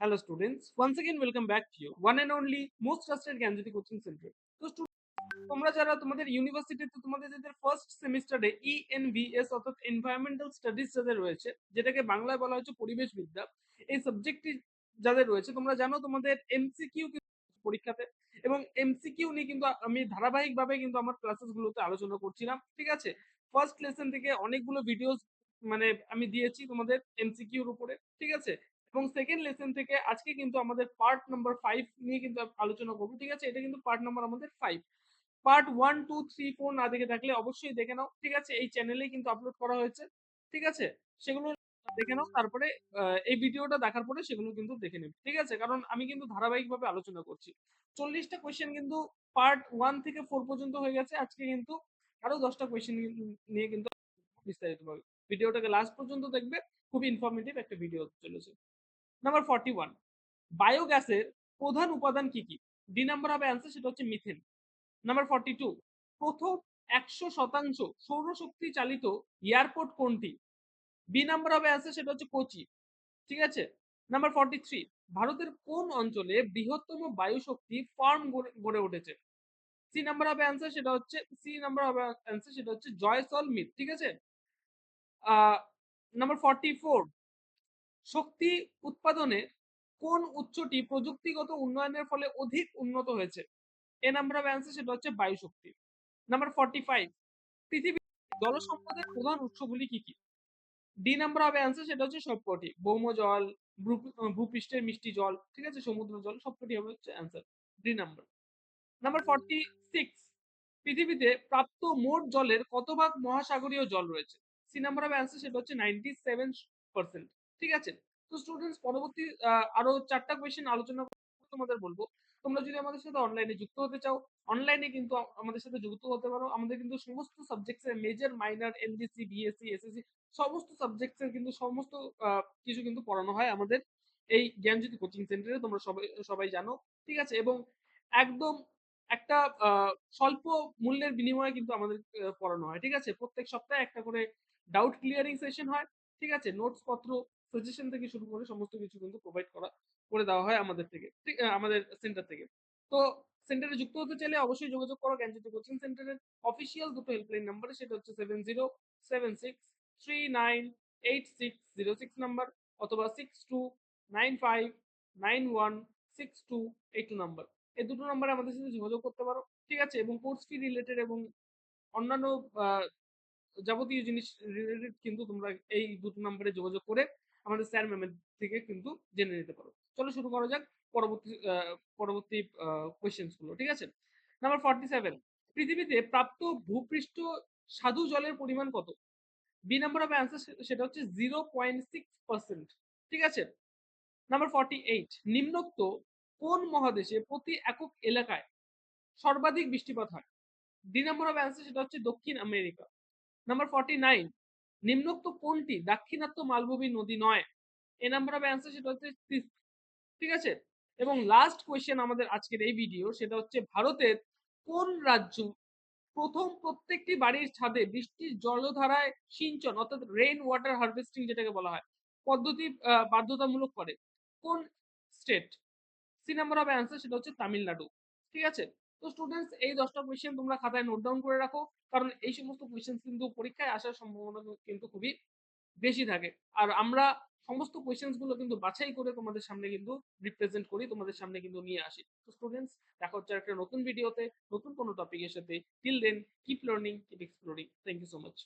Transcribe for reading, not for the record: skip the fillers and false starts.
Hello students, once again welcome back to you, one and only most trusted Ganjati coaching center. তো তোমরা যারা তোমাদের ইউনিভার্সিটিতে তোমাদের যাদের ফার্স্ট সেমিস্টারে ইএনভিএস অর্থাৎ এনভায়রনমেন্টাল স্টাডিজ যাদের রয়েছে, যেটাকে বাংলায় বলা হচ্ছে পরিবেশ বিদ্যা, এই সাবজেক্টটি যাদের রয়েছে তোমরা জানো তোমাদের এমসিকিউ পরীক্ষাতে, এবং এমসিকিউ নিয়ে কিন্তু আমি ধারাবাহিকভাবে কিন্তু আমার ক্লাসেস গুলোতে আলোচনা করছিলাম। ঠিক আছে, ফার্স্ট লেসন থেকে অনেকগুলো ভিডিওস মানে আমি দিয়েছি তোমাদের এমসিকিউর উপরে। ঠিক আছে, এবং সেকেন্ড লেসন থেকে আজকে কিন্তু আমাদের পার্ট নাম্বার 5 নিয়ে কিন্তু আলোচনা করবো। ঠিক আছে, এটা কিন্তু পার্ট নাম্বার আমাদের 5। পার্ট 1 2 3 4 না দেখে থাকলে অবশ্যই দেখে নাও। ঠিক আছে, এই চ্যানেলেই কিন্তু আপলোড করা হয়েছে। ঠিক আছে, সেগুলো দেখে নাও, তারপরে এই ভিডিওটা দেখার পরে সেগুলো কিন্তু দেখে নেবে। ঠিক আছে, কারণ আমি কিন্তু ধারাবাহিকভাবে আলোচনা করছি। 40টা কোয়েশ্চেন কিন্তু পার্ট 1 থেকে 4 পর্যন্ত হয়ে গেছে। আজকে কিন্তু আরো 10টা কোয়েশ্চেন নিয়ে কিন্তু বিস্তারিতভাবে ভিডিওটাকে লাস্ট পর্যন্ত দেখবে। খুব ইনফরমেটিভ একটা ভিডিও হতে চলেছে। নাম্বার 41, বায়োগ্যাসের প্রধান উপাদান কি কি? ডি নাম্বার হবে অ্যান্সার, সেটা হচ্ছে মিথেন। নাম্বার 42, প্রথম 100% সৌরশক্তি চালিত এয়ারপোর্ট কোনটি? বি নাম্বার হবে অ্যান্সার, সেটা হচ্ছে কোচি। ঠিক আছে, নাম্বার 43, ভারতের কোন অঞ্চলে বৃহত্তম বায়ু শক্তি ফার্ম গড়ে উঠেছে? সি নাম্বার হবে অ্যান্সার, সেটা হচ্ছে সি নাম্বার হবে অ্যান্সার, সেটা হচ্ছে জয়সলমীর। ঠিক আছে, নাম্বার 44, শক্তি উৎপাদনে কোন উৎসটি প্রযুক্তিগত উন্নয়নের ফলে অধিক উন্নত হয়েছে? এ নাম্বার অফ অ্যান্সার, সেটা হচ্ছে বায়ু শক্তি। নাম্বার 45, পৃথিবীর জলসম্পদের প্রধান উৎসগুলি কি কি? ডি নাম্বার হবে অ্যান্সার, সেটা হচ্ছে সবকটি, ভৌম জল, ভূপৃষ্ঠের মিষ্টি জল, ঠিক আছে, সমুদ্র জল, সবকটি হবে হচ্ছে অ্যান্সার, ডি নাম্বার। নাম্বার 46, পৃথিবীতে প্রাপ্ত মোট জলের কত ভাগ মহাসাগরীয় জল রয়েছে? সি নাম্বার অফ অ্যান্সার, সেটা হচ্ছে 97%। ঠিক আছে, তো স্টুডেন্টস পরবর্তী আরো 4টা কোয়েশ্চেন আলোচনা তোমাদের বলবো। তোমরা যদি আমাদের সাথে অনলাইনে যুক্ত হতে চাও, অনলাইনে কিন্তু আমাদের সাথে যুক্ত হতে পারো। আমাদের কিন্তু সমস্ত সাবজেক্টস এর major minor MDC BSc SSC সমস্ত সাবজেক্টস এর কিন্তু সমস্ত কিছু কিন্তু পড়ানো হয় আমাদের এই জ্ঞানজ্যোতি কোচিং সেন্টারে, তোমরা সবাই সবাই জানো। ঠিক আছে, এবং একদম একটা স্বল্প মূল্যের বিনিময়ে কিন্তু আমাদের পড়ানো হয়। ঠিক আছে, প্রত্যেক সপ্তাহে একটা করে ডাউট ক্লিয়ারিং সেশন হয়। ঠিক আছে, নোটস পত্র সাজেশন থেকে শুরু করে সমস্ত কিছু কিন্তু প্রোভাইড করে দেওয়া হয় আমাদের থেকে, ঠিক আমাদের সেন্টার থেকে। তো সেন্টারে যুক্ত হতে চাইলে অবশ্যই যোগাযোগ করো জ্ঞানজ্যোতি কোচিং সেন্টারের অফিসিয়াল দুটো হেল্পলাইন নাম্বারে, সেটা হচ্ছে 7076398606 নাম্বার, অথবা 6295916282 নাম্বার। এই দুটো নাম্বারে আমাদের সাথে যোগাযোগ করতে পারো। ঠিক আছে, এবং কোর্স ফি রিলেটেড এবং অন্যান্য আহ, যাবতীয় জিনিস রিলেটেড কিন্তু তোমরা এই দুটো নাম্বারে যোগাযোগ করে আমাদের স্যার ম্যামের থেকে কিন্তু জেনে নিতে পারো। চলো শুরু করা যাক পরবর্তী কোয়েশ্চেন্স গুলো। ঠিক আছে, নাম্বার 47, পৃথিবীতে প্রাপ্ত ভূপৃষ্ঠ স্বাদু জলের পরিমাণ কত? বি নাম্বার অফ অ্যান্সার, সেটা হচ্ছে 0.6%। ঠিক আছে, নাম্বার 48, নিম্নোক্ত কোন মহাদেশে প্রতি একক এলাকায় সর্বাধিক বৃষ্টিপাত হয়? ডি নাম্বার অফ অ্যান্সার, সেটা হচ্ছে দক্ষিণ আমেরিকা। নাম্বার 49, নিম্নোক্ত কোনটি দাক্ষিণাত্য মালভূমি নদী নয়? এ নাম্বার অফ অ্যান্সার, সেটা হচ্ছে তিস্তা। ঠিক আছে, এবং লাস্ট কোয়েশ্চেন আমাদের আজকের এই ভিডিও, সেটা হচ্ছে ভারতের কোন রাজ্য প্রথম প্রত্যেকটি বাড়ির ছাদে বৃষ্টির জলধারায় সিঞ্চন অর্থাৎ রেইন ওয়াটার হারভেস্টিং যেটাকে বলা হয় পদ্ধতি বাধ্যতামূলক করে? কোন state? C number of answer, সেটা হচ্ছে তামিলনাড়ু। ঠিক আছে, তো স্টুডেন্টস এই 10টা কোয়েশ্চেন তোমরা খাতায় নোট ডাউন করে রাখো, কারণ এই সমস্ত কোয়েশ্চেন কিন্তু পরীক্ষায় আসার সম্ভাবনা কিন্তু খুবই বেশি থাকে। আর আমরা সমস্ত কোয়েশ্চেন্স গুলো কিন্তু বাছাই করে তোমাদের সামনে কিন্তু রিপ্রেজেন্ট করি, তোমাদের সামনে কিন্তু নিয়ে আসি। তো স্টুডেন্টস দেখা হচ্ছে একটা নতুন ভিডিওতে নতুন কোনো টপিকের সাথে। Till then keep learning, keep exploring. Thank you so much.